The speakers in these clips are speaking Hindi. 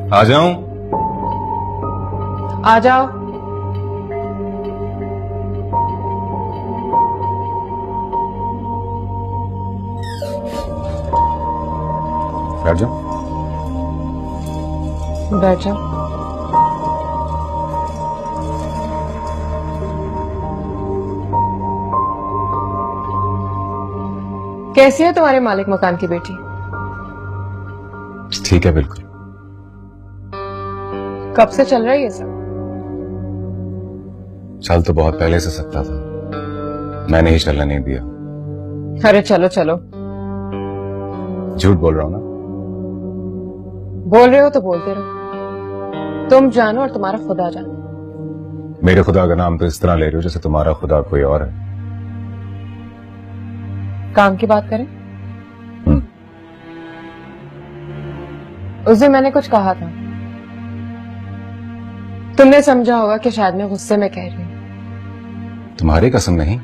आ जाऊं? आ जाओ। बैठ जाओ। बैठ जाओ। कैसी है तुम्हारे मालिक मकान की बेटी? ठीक है, बिल्कुल। कब से चल रहा है ये सब? चल तो बहुत पहले से सकता था, मैंने ही चलने नहीं दिया। अरे चलो चलो। झूठ बोल रहा हूं ना? बोल रहे हो तो बोलते रहो। तुम जानो और तुम्हारा खुदा जाने। मेरे खुदा का नाम तो इस तरह ले रहे हो जैसे तुम्हारा खुदा कोई और है। काम की बात करें? उस दिन मैंने कुछ कहा था, तुमने समझा होगा कि शायद मैं गुस्से में कह रही हूं। तुम्हारी कसम नहीं,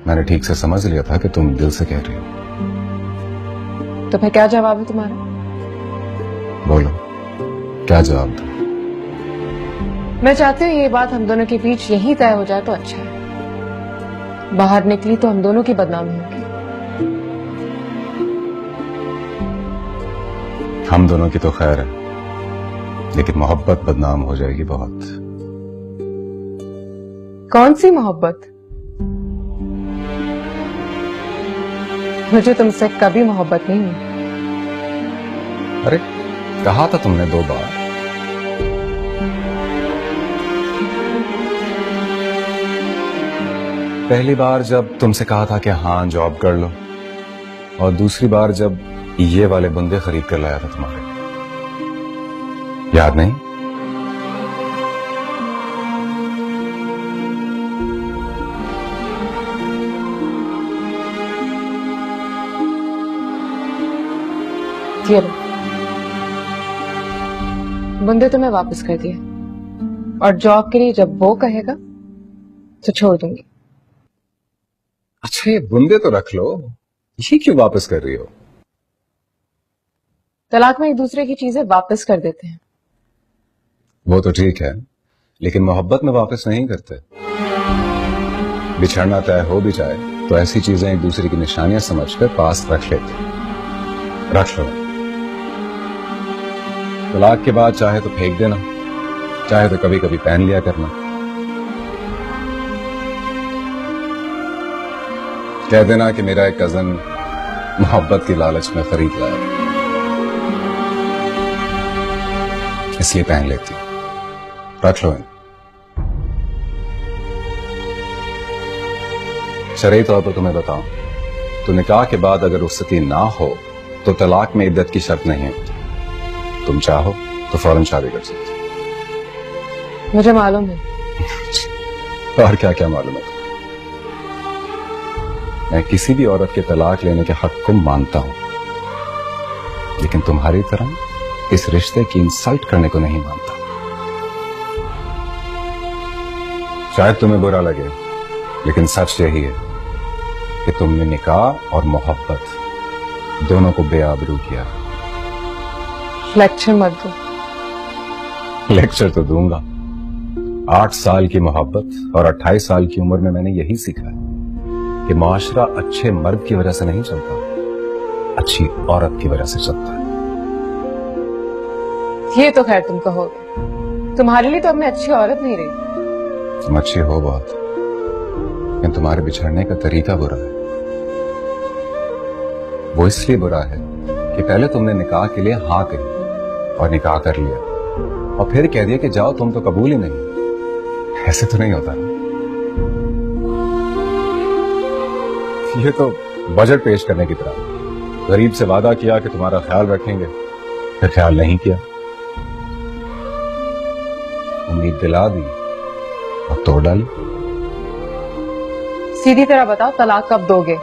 मैंने ठीक से समझ लिया था कि तुम दिल से कह रही हो। तो फिर क्या जवाब है तुम्हारा? बोलो, क्या जवाब दो? मैं चाहती हूँ ये बात हम दोनों के बीच यहीं तय हो जाए तो अच्छा है। बाहर निकली तो हम दोनों की बदनामी होगी। हम दोनों की तो खैर है, लेकिन मोहब्बत बदनाम हो जाएगी बहुत। कौन सी मोहब्बत? मुझे तुमसे कभी मोहब्बत नहीं हुई। अरे कहा था तुमने 2 बार। पहली बार जब तुमसे कहा था कि हाँ जॉब कर लो, और दूसरी बार जब ये वाले बंदे खरीद कर लाया था तुम्हारे लिए, याद नहीं? ये लो। बंदे तो मैं वापस कर दिए, और जॉब के लिए जब वो कहेगा तो छोड़ दूंगी। अच्छा, ये बंदे तो रख लो, ये क्यों वापस कर रही हो? तलाक में एक दूसरे की चीजें वापस कर देते हैं। वो तो ठीक है, लेकिन मोहब्बत में वापस नहीं करते। बिछड़ना तय हो भी जाए तो ऐसी चीजें एक दूसरे की निशानियां समझकर पास रख लेते। रख लो। तलाक के बाद चाहे तो फेंक देना, चाहे तो कभी कभी पहन लिया करना। कह देना कि मेरा एक कजन मोहब्बत की लालच में खरीद लाया, इसलिए पहन लेती। रख लो। शरई तौर पर तुम्हें बताऊं तो निकाह के बाद अगर रुखसती ना हो तो तलाक में इद्दत की शर्त नहीं होती। तुम चाहो तो फौरन शादी कर सकते हो। मुझे मालूम है। और क्या क्या मालूम है? मैं किसी भी औरत के तलाक लेने के हक को मानता हूं, लेकिन तुम्हारी तरह इस रिश्ते की इंसल्ट करने को नहीं मानता। शायद तुम्हें बुरा लगे, लेकिन सच यही है कि तुमने निकाह और मोहब्बत दोनों को बेआबरू किया। लेक्चर मत दो। लेक्चर तो दूंगा। 8 साल की मोहब्बत और 28 साल की उम्र में मैंने यही सीखा है कि माशरा अच्छे मर्द की वजह से नहीं चलता, अच्छी औरत की वजह से चलता है। ये तो खैर तुम कहोगे, तुम्हारे लिए तो अब मैं अच्छी औरत नहीं रही। तुम अच्छी हो बहुत, लेकिन तुम्हारे बिछड़ने का तरीका बुरा है। वो इसलिए बुरा है कि पहले तुमने निकाह के लिए हाँ कही और निकाह कर लिया, और फिर कह दिया कि जाओ तुम तो कबूल ही नहीं। ऐसे तो नहीं होता ना। ये तो बजट पेश करने की तरह, गरीब से वादा किया कि तुम्हारा ख्याल रखेंगे, फिर ख्याल नहीं किया, उम्मीद दिला दी और तोड़ डाली। सीधी तरह बताओ, तलाक कब दोगे?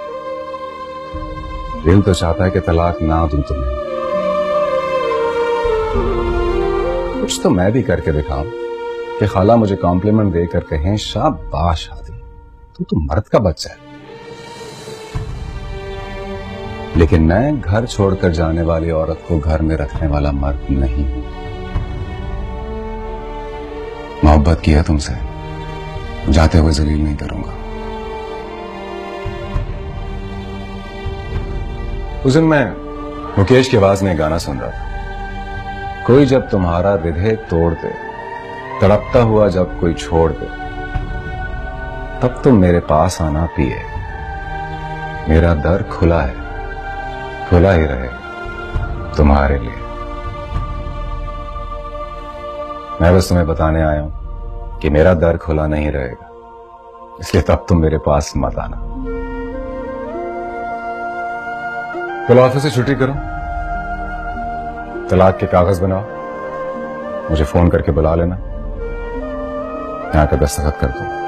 दिल तो चाहता है कि तलाक ना दूं तुम्हें। कुछ तो मैं भी करके दिखाऊं कि खाला मुझे कॉम्प्लीमेंट देकर कहें शाबाश आदि, तू मर्द का बच्चा है। लेकिन मैं घर छोड़कर जाने वाली औरत को घर में रखने वाला मर्द नहीं हूं। मोहब्बत की है तुमसे, जाते हुए जलील नहीं करूंगा। उस दिन मैं मुकेश की आवाज में गाना सुन रहा था, कोई जब तुम्हारा हृदय तोड़ दे, तड़पता हुआ जब कोई छोड़ दे, तब तुम मेरे पास आना पिए, मेरा दर खुला है, खुला ही रहे तुम्हारे लिए। मैं बस तुम्हें बताने आया हूं कि मेरा दर खुला नहीं रहेगा, इसलिए तब तुम मेरे पास मत आना। कल ऑफिस से छुट्टी करो, तलाक के कागज बनाओ, मुझे फोन करके बुला लेना, यहां का दस्तखत कर दो।